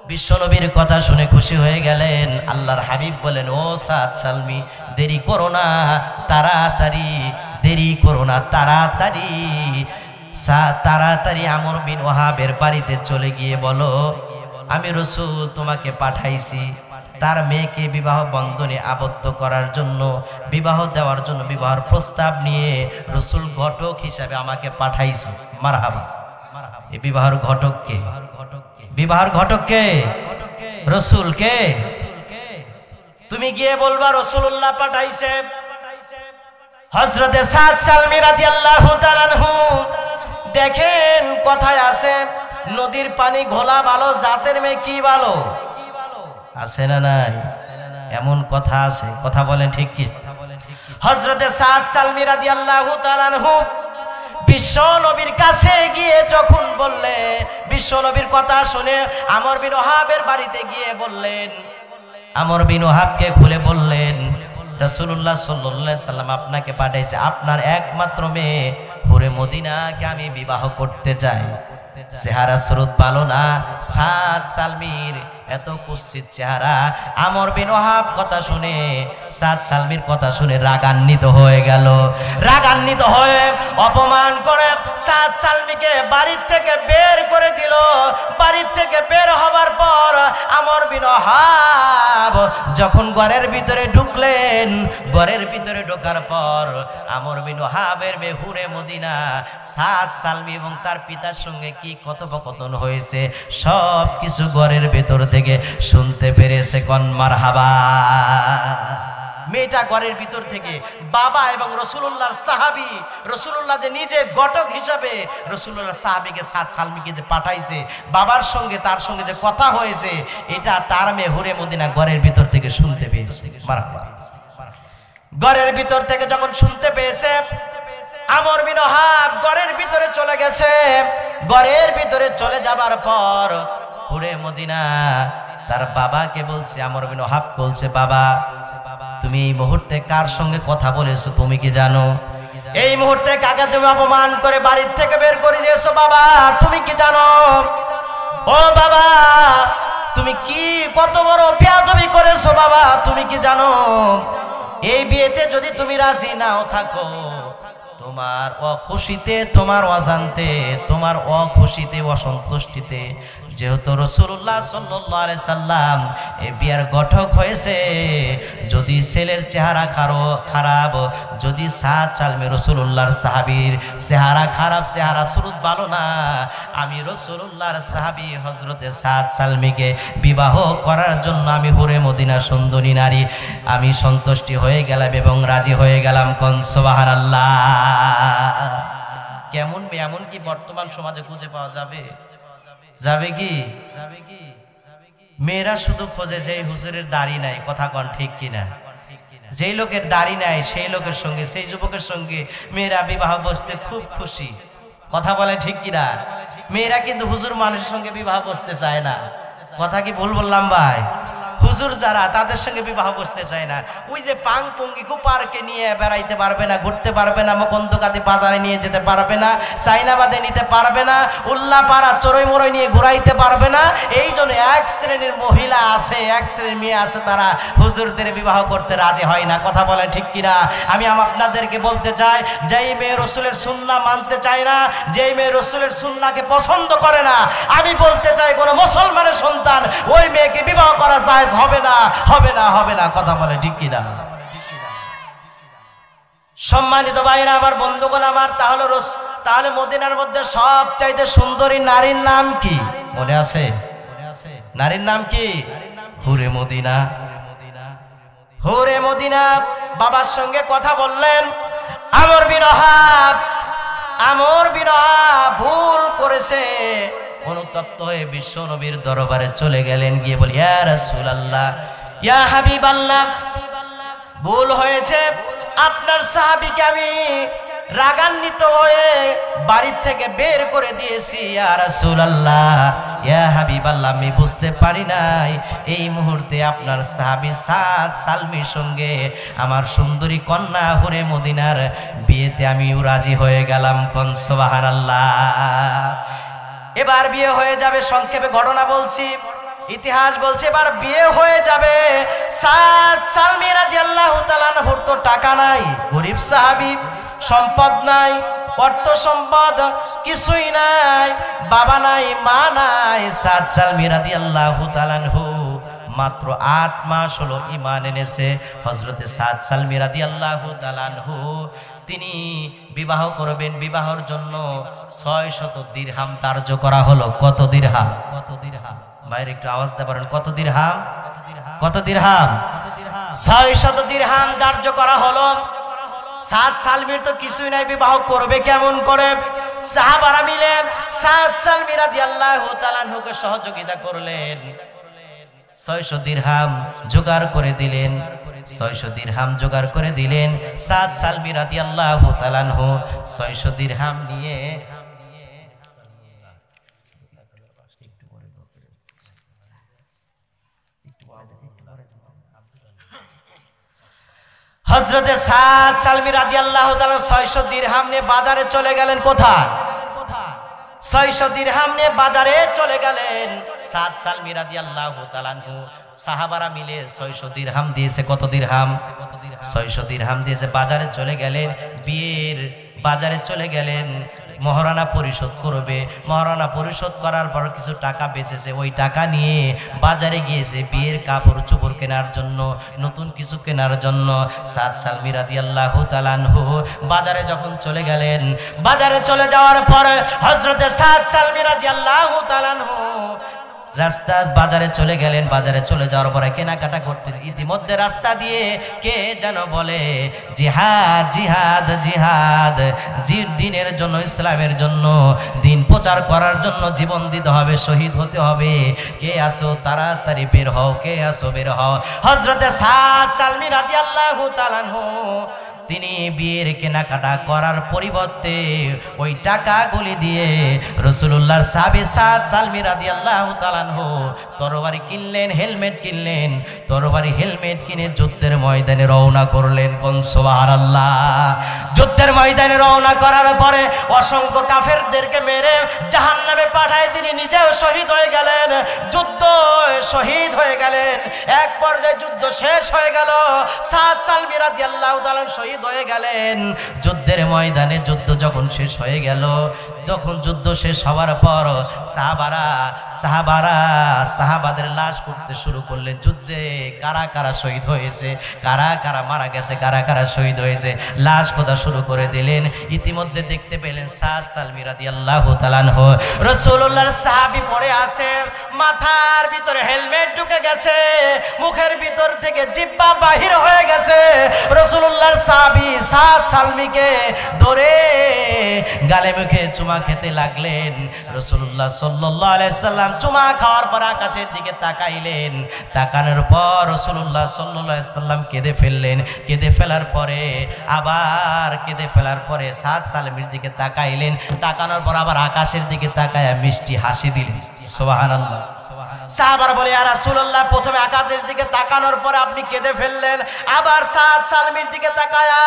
বিশ্বনবীর কথা শুনে খুশি হয়ে গেলেন। আল্লাহর হাবিব বলেন, ও সাদ সালমি, দেরি করো না, তাড়াতাড়ি, দেরি করো না, তাড়াতাড়ি, তাড়াতাড়ি আমর বিন ওয়াহাবের বাড়িতে চলে গিয়ে বলো, আমি রাসূল তোমাকে পাঠাইছি তার মেয়েকে বিবাহ বন্ধনে আবদ্ধ করার জন্য, বিবাহ দেওয়ার জন্য, বিবাহের প্রস্তাব নিয়ে রাসূল ঘটক হিসাবে আমাকে পাঠাইছে। মারহাবা। এই বিবাহের ঘটক কে? বিবাহের ঘটক কে? রাসূল কে? তুমি গিয়ে বলবা রাসূলুল্লাহ পাঠাইছে। হযরতে সাদ সালমি রাদিয়াল্লাহু তাআলা আনহু দেখেন কথায় আছে, নদীর পানি ঘোলা ভালো, জাতের মেয়ে কি ভালো, আছে না নাই? এমন কথা আছে, কথা বলেন ঠিক কি? হযরতে সাদ সালমি রাদিয়াল্লাহু তাআলা আনহু বিশ্ব নবীর কাছে গিয়ে যখন বললে, বিশ্ব নবীর কথা শুনে আমর বিন ওয়াহাবের বাড়িতে গিয়ে বললেন, আমর বিন ওয়াহাবকে খুলে বললেন, রাসূলুল্লাহ সাল্লাল্লাহু আলাইহি সাল্লাম আপনাকে পাঠাইছে, আপনার একমাত্র মেয়ে হুরে মদিনাকে আমি বিবাহ করতে চাই। চেহারা সুরত ভালো না, সাদ সালমির এত কুৎসিত চেহারা। আমর বিন ওয়াহাব কথা শুনে, সাদ সালমির কথা শুনে রাগান্বিত হয়ে গেল। রাগান্বিত হয়ে অপমান করে সাদ সালমিকে বাড়ির থেকে বের করে দিল। বাড়ির থেকে বের হবার পর আমর বিন ওয়াহাব যখন ঘরের ভিতরে ঢুকলেন, ঘরের ভিতরে ঢোকার পর আমর বিন ওয়াহাবের মেয়ে হুরে মদিনা সাদ সালমি এবং তার পিতার সঙ্গে কি কথোপকথন হয়েছে সব কিছু ঘরের ভেতর থেকে শুনতে পেরেছে। কোন মারহাবা। মেয়েটা ঘরের ভিতর থেকে বাবা এবং রাসূলুল্লাহর সাহাবী, রাসূলুল্লাহ যে নিজে ঘটক হিসাবে রাসূলুল্লাহর সাহাবীকে সাদ সালমিকে যে পাঠাইছে, বাবার সঙ্গে তার সঙ্গে যে কথা হয়েছে, এটা তার মেয়ে হুরে মদিনা ঘরের ভিতর থেকে শুনতে পেয়েছে। মারহাবা। ঘরের ভিতর থেকে যখন শুনতে পেয়েছে, আমর বিন ওয়াহাব ঘরের ভিতরে চলে গেছে। ঘরের ভিতরে চলে যাবার পর হুরে মদিনা তার বাবাকে বলছে, আমর বিন ওয়াহাব বলছে, বাবা তুমি এই মুহূর্তে কার সঙ্গে কথা বলেছো তুমি কি জানো? এই মুহূর্তে কাকে তুমি অপমান করে বাড়ির থেকে বের করে দিয়েছো বাবা, তুমি কি জানো? ও বাবা তুমি কি কত বড় বেয়াদবি করেছো বাবা, তুমি কি জানো? এই বিয়েতে যদি তুমি রাজি নাও থাকো, তোমার অখুশিতে, তোমার অজান্তে, তোমার অখুশিতে, অসন্তুষ্টিতে, যেহেতু রাসূলুল্লাহ সাল্লাল্লাহু আলাইহি সাল্লাম এই বিয়ার ঘটক হয়েছে, যদি ছেলের চেহারা খারাপ, যদি সাদ সালমি রাসূলুল্লাহর সাহাবীর চেহারা খারাপ, চেহারা সুরত ভালো না, আমি রাসূলুল্লাহর সাহাবী হযরতে সাদ সালমিকে বিবাহ করার জন্য আমি হুরে মদিনা সুন্দরী নারী আমি সন্তুষ্টি হয়ে গেলাম এবং রাজি হয়ে গেলাম। কোন সুবহানাল্লাহ। কেমন মেয়ে এমন কি বর্তমান সমাজে খুঁজে পাওয়া যাবে? যাবে কি? মেয়েরা শুধু খোঁজে যেই হুজুরের দাড়ি নাই, কথা কন ঠিক কিনা? যেই লোকের দাড়ি নাই সেই লোকের সঙ্গে, সেই যুবকের সঙ্গে মেয়েরা বিবাহ বসতে খুব খুশি, কথা বলে ঠিক কিনা? মেয়েরা কিন্তু হুজুর মানুষের সঙ্গে বিবাহ বসতে চায় না। কথা কি ভুল বললাম ভাই? হুজুর যারা তাদের সঙ্গে বিবাহ বসতে চায় না। ওই যে পাং পঙ্গিকু পার্কে নিয়ে বেড়াইতে পারবে না, ঘুরতে পারবে না, মকন্দকাদি বাজারে নিয়ে যেতে পারবে না, চাইনাবাদে নিতে পারবে না, উল্লাপাড়া চড়ই মরই নিয়ে ঘুরাইতে পারবে না। এই জন্য এক শ্রেণীর মহিলা আছে, এক শ্রেণীর মেয়ে আছে, তারা হুজুরদের বিবাহ করতে রাজি হয় না। কথা বলেন ঠিক কিনা? আমি আপনাদেরকে বলতে চাই, যেই মেয়ে রসুলের সুন্নাহ মানতে চায় না, যেই মেয়ে রসুলের সুন্নাহকে পছন্দ করে না, আমি বলতে চাই কোনো মুসলমানের সন্তান ওই মেয়েকে বিবাহ করা যায় হবে না, হবে না, হবে না। কথা বলে ঠিক কিনা? সম্মানিত ভাইরা আমার, বন্ধুগণ আমার, তাহলে মদিনার মধ্যে সবচাইতে সুন্দরী নারীর নাম কি মনে আছে? নারীর নাম কি? হুরে মদিনা। হুরে মদিনা বাবার সঙ্গে কথা বললেন। আমর বিন ওয়াহাব ভুল করেছে, অনুতপ্ত হয়ে বিশ্ব নবীর দরবারে চলে গেলেন। গিয়ে বলি, ইয়া রাসূলুল্লাহ, ইয়া হাবিবাল্লাহ, ভুল হয়েছে, আপনার সাহাবীকে আমি রাগান্বিত হয়ে বাড়ির থেকে বের করে দিয়েছি। ইয়া রাসূলুল্লাহ, ইয়া হাবিবাল্লাহ, আমি বুঝতে পারি নাই এই মুহূর্তে আপনার সাহাবী সাদ সালমির সঙ্গে আমার সুন্দরী কন্যা হুরে মদিনার বিয়েতে আমিও রাজি হয়ে গেলাম। কোন সুবহানাল্লাহ। এবার বিয়ে হয়ে যাবে। সংক্ষেপে ঘটনা বলছি, ইতিহাস বলছে এবার বিয়ে হয়ে যাবে। সাদ সালমী রাদিয়াল্লাহু তাআলা আনহুর তো টাকা নাই, গরিব সাহাবী, সম্পদ নাই, অর্থ সম্পদ কিছুই নাই, বাবা নাই, মা নাই। সাদ সালমী রাদিয়াল্লাহু তাআলা আনহু মাত্র 8 মাস হলো ঈমান এনেছে। হযরতে সাদ সালমী রাদিয়াল্লাহু তাআলা আনহু তিনি বিবাহ করবেন, বিবাহের জন্য 600 দিরহাম ধার্য করা হলো। কত দিরহাম? কত দিরহাম? বাইরে একটু আওয়াজ দিতে পারেন। কত দিরহাম? কত দিরহাম? 600 দিরহাম ধার্য করা হলো। সাদ সালমীর তো কিছুই নাই, বিবাহ করবে কেমন করে? সাহাবারা মিলে সাদ সালমী রাদিয়াল্লাহু তাআলা আনহুকে সহযোগিতা করলেন। 600 দিরহাম জোগাড় করে দিলেন। 600 দিরহাম জোগাড় করে দিলেন। সাদ সালমী রাদিয়াল্লাহু তাআলা আনহু 600 দিরহাম নিয়ে হযরতে সাদ সালমী রাদিয়াল্লাহু তাআলা 600 দিরহাম নিয়ে বাজারে চলে গেলেন। কোথায়? 600 দিরহাম নিয়ে বাজারে চলে গেলেন। সাদ সালমী রাদিয়াল্লাহু তাআলা আনহু সাহাবারা মিলে 600 দিরহাম দিয়েছে। কত দিরহাম? 600 দিরহাম দিয়েছে। বাজারে চলে গেলেন, বিয়ের বাজারে চলে গেলেন, মহারণা পরিশোধ করবে। মহারণা পরিশোধ করার পর কিছু টাকা বেঁচেছে, ওই টাকা নিয়ে বাজারে গিয়েছে বিয়ের কাপড় চোপড় কেনার জন্য, নতুন কিছু কেনার জন্য। সাদ সালমী রাদিয়াল্লাহু তাআলা আনহু বাজারে যখন চলে গেলেন, বাজারে চলে যাওয়ার পরে হযরতে সাদ সালমী রাদিয়াল্লাহু তাআলা আনহু রাস্তা বাজারে চলে গেলেন। বাজারে চলে যাওয়ার পরে কেনাকাটা করতে, ইতিমধ্যে রাস্তা দিয়ে কে যেন বলে জিহাদ জিহাদ জিহাদ, দিনের জন্য, ইসলামের জন্য, দিন প্রচার করার জন্য জীবন দিতে হবে, শহীদ হতে হবে। কে আসো তাড়াতাড়ি বের হও, কে আসো বের হও। হযরতে সাদ সালমী রাদিয়াল্লাহু তাআলা আনহু তিনি বিয়ের কেনাকাটা করার পরিবর্তে ওই টাকাগুলি দিয়ে রাসূলুল্লাহর সাহাবী সাদ সালমী রাদিয়াল্লাহু তাআলা আনহু তরবারি কিনলেন, হেলমেট কিনলেন। তরবারি হেলমেট কিনে যুদ্ধের ময়দানে রওনা করলেন। কোন সুবহানাল্লাহ। যুদ্ধের ময়দানে রওনা করার পরে অসংখ্য কাফেরদেরকে মেরে জাহান্নামে পাঠায় তিনি নিজেও শহীদ হয়ে গেলেন। যুদ্ধ শহীদ হয়ে গেলেন। এক পর্যায়ে যুদ্ধ শেষ হয়ে গেল। সাদ সালমী রাদিয়াল্লাহু তাআলা শহীদ হয়ে গেলেন। যুদ্ধের ময়দানে যুদ্ধ যখন শেষ হয়ে গেল, যখন যুদ্ধ শেষ হওয়ার পর সাহাবাদের লাশ পুঁততে শুরু করলেন। যুদ্ধে কারা কারা শহীদ হয়েছে, কারা কারা মারা গেছে, কারা কারা শহীদ হয়েছে, লাশ খোঁজা শুরু করে দিলেন। ইতিমধ্যে দেখতে পেলেন সাদ সালমী রাদিয়াল্লাহু তাআলা আনহু রাসূলুল্লাহর সাহাবী পড়ে আছে, মাথার ভিতরে হেলমেট ঢুকে গেছে, মুখের ভিতর থেকে জিহ্বা বাহির হয়ে গেছে। রাসূলুল্লাহর সাহাবী সাদ সালমীকে ধরে গালে মুখে চুমা খেতে লাগলেন। রাসূলুল্লাহ সাল্লাল্লাহু আলাইহি সাল্লাম চুমা খাওয়ার পর আকাশের দিকে তাকাইলেন। তাকানোর পর রাসূলুল্লাহ সাল্লাল্লাহু আলাইহি সাল্লাম কেঁদে ফেললেন। কেঁদে ফেলার পরে আবার কেঁদে ফেলার পরে সাদ সালমীর দিকে তাকাইলেন। তাকানোর পর আবার আকাশের দিকে তাকায়া মিষ্টি হাসি দিলেন। সুবহানাল্লাহ। সাহাবারা বলে ইয়া রাসূলুল্লাহ, প্রথমে আকাশের দিকে তাকানোর পরে আপনি কেঁদে ফেললেন, আবার সাদ সালমীর দিকে তাকায়া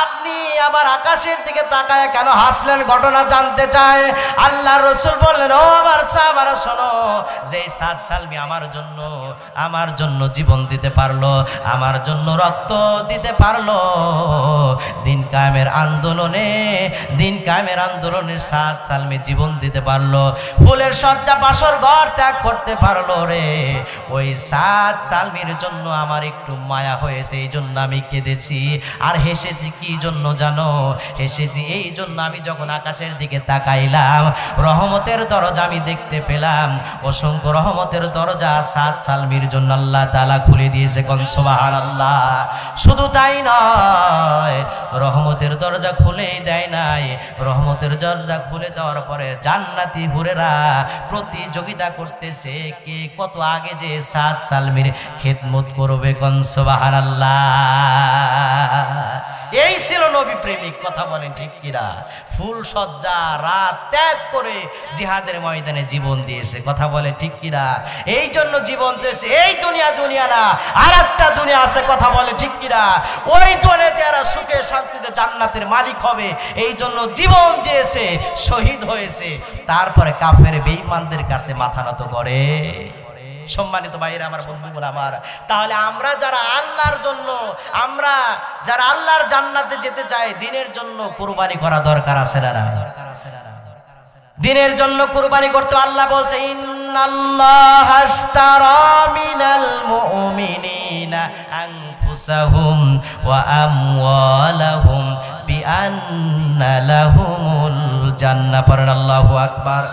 আপনি আবার আকাশের দিকে তাকায়া কেন হাসলেন? ঘটনা জানতে চায়। আল্লাহর রাসূল বললেন, ও আমার সাহাবারা শোনো, যে সাদ সালমী আমার জন্য জীবন দিতে পারলো, আমার জন্য রক্ত দিতে পারলো, দিন কায়েমের আন্দোলনে সাদ সালমী জীবন দিতে পারলো, ফুলের শয্যা বাসর ঘর ত্যাগ করতে পারলো রে। ওই সাদ সালমীর জন্য আমার একটু মায়া হয়েছে, এই জন্য আমি কেঁদেছি। আর হেসেছি কি জন্য জানো? হেসেছি এই জন্য, আমি যখন আকাশের দিকে তাকাইলাম, রহমতের দরজা আমি দেখতে পেলাম। অসংখ্য রহমতের দরজা সাদ সালমীর জন্য আল্লাহ তাআলা খুলে দিয়েছে। কোন সুবহানাল্লাহ। শুধু তাই নয়, রহমতের দরজা খুলেই দেয় নাই, রহমতের দরজা খুলে দেওয়ার পরে জান্নাতি হুরেরা প্রতিযোগিতা করতেছে কে কত আগে যে সাদ সালমীর খেদমত করবে। কোন সুবহানাল্লাহ। এই ছিল নবী প্রেমিক। কথা বলেন ঠিক কিনা? ফুল সজ্জা রাত ত্যাগ করে জিহাদের ময়দানে জীবন দিয়েছে। কথা বলে ঠিক কিনা? এই জন্য জীবন দিয়েছে। এই দুনিয়া না, আর একটা দুনিয়া আছে। কথা বলে ঠিক কিনা? ওই দুনিয়াতে এরা সুখে শান্তিতে জান্নাতের মালিক হবে, এই জন্য জীবন দিয়েছে, শহীদ হয়েছে। তারপরে কাফের বেঈমানদের কাছে মাথা নত করে। সম্মানিত ভাইরা আমার, বন্ধুগণ আমার, তাহলে আমরা যারা আল্লাহর জন্য, আমরা যারা আল্লাহর জান্নাতে যেতে চাই, দিনের জন্য কুরবানি করা দরকার আছে না? দিনের জন্য কুরবানি করতে আল্লাহ বলছে, ইন্নাল্লাহা আশতারা মিনাল মুমিনিনা আনফুসাহুম ওয়া আমওয়ালাহুম বিআন্না লাহুমুল জান্নাহ। পড়েন আল্লাহু আকবার।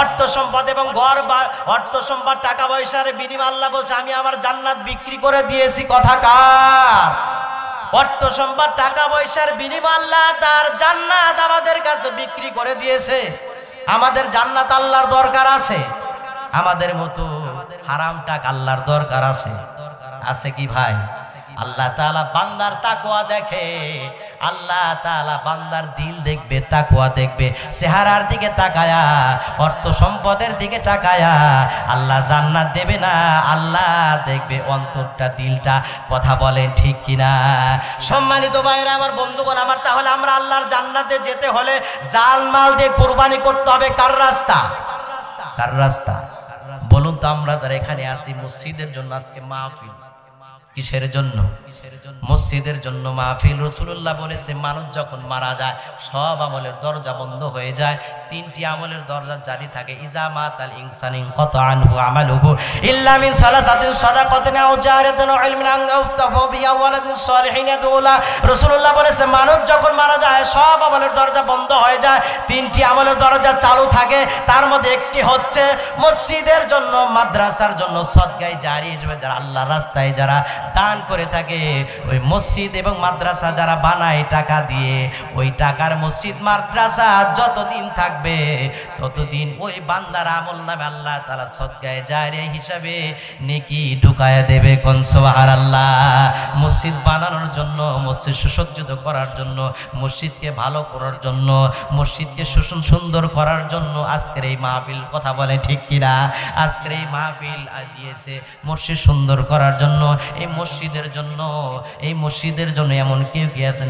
অর্থ সম্পদ এবং ঘর, অর্থ সম্পদ টাকা পয়সার বিনিময়ে আল্লাহ বলছে, আমি আমার জান্নাত বিক্রি করে দিয়েছি। কথা কার? অর্থ সম্পদ টাকা পয়সার বিনিময়ে আল্লাহ তার জান্নাত আমাদের কাছে বিক্রি করে দিয়েছে। আমাদের জান্নাত আল্লাহর দরকার আছে? আমাদের মতো হারাম টাকা আল্লাহর দরকার আছে? আছে কি ভাই? আল্লাহ তাআলা বান্দার তাকওয়া দেখে, আল্লাহ তাআলা বান্দার দিল দেখবে, তাকওয়া দেখবে। চেহারার দিকে তাকায়া, অর্থ সম্পদের দিকে তাকায়া আল্লাহ জান্নাত দেবে না, আল্লাহ দেখবে অন্তরটা, দিলটা। কথা বলেন ঠিক কিনা? সম্মানিত ভাইরা আমার, বন্ধুগণ আমার, তাহলে আমরা আল্লাহর জান্নাতে যেতে হলে জাল মাল দিয়ে কুরবানি করতে হবে। কার রাস্তা? কার রাস্তা বলুন তো? আমরা যারা এখানে আছি, মসজিদের জন্য আজকে মাহফিল। কিসের জন্য? মসজিদের জন্য মাহফিল। রাসূলুল্লাহ বলেছে, মানুষ যখন মারা যায় সব আমলের দরজা বন্ধ হয়ে যায়, তিনটি আমলের দরজা জারি থাকে। ইজা মাতাল ইনসানি ইনকাতা আনহু আমালুহু ইল্লা মিন সালাসাতিন সাদাকাতিন আও জারিয়াতিন আও ইলমিন আনফতাহু বিহি আও ওয়ালাদিন সালিহিন ইয়াদউলা। রাসূলুল্লাহ বলেছে, মানুষ যখন মারা যায় সব আমলের দরজা বন্ধ হয়ে যায়, তিনটি আমলের দরজা চালু থাকে। তার মধ্যে একটি হচ্ছে মসজিদের জন্য, মাদ্রাসার জন্য সদকায়ে জারি হিসেবে যারা আল্লাহর রাস্তায় যারা দান করে থাকে, ওই মসজিদ এবং মাদ্রাসা যারা বানায় টাকা দিয়ে, ওই টাকার মসজিদ মাদ্রাসা যতদিন থাকবে ততদিন ওই বান্দার আমল নামে আল্লাহ তাআলা সদকায়ে জারিয়া হিসাবে নেকি ঢুকায়া দেবে। কোন সুবহানাল্লাহ। মসজিদ বানানোর জন্য, মসজিদ সুসজ্জিত করার জন্য, মসজিদকে ভালো করার জন্য, মসজিদকে সুন্দর করার জন্য আজকের এই মাহফিল। কথা বলে ঠিক কিনা? আজকের এই মাহফিল দিয়েছে মসজিদ সুন্দর করার জন্য, এই মসজিদের জন্য, এই মসজিদের জন্য। এমন কেউ কি আছেন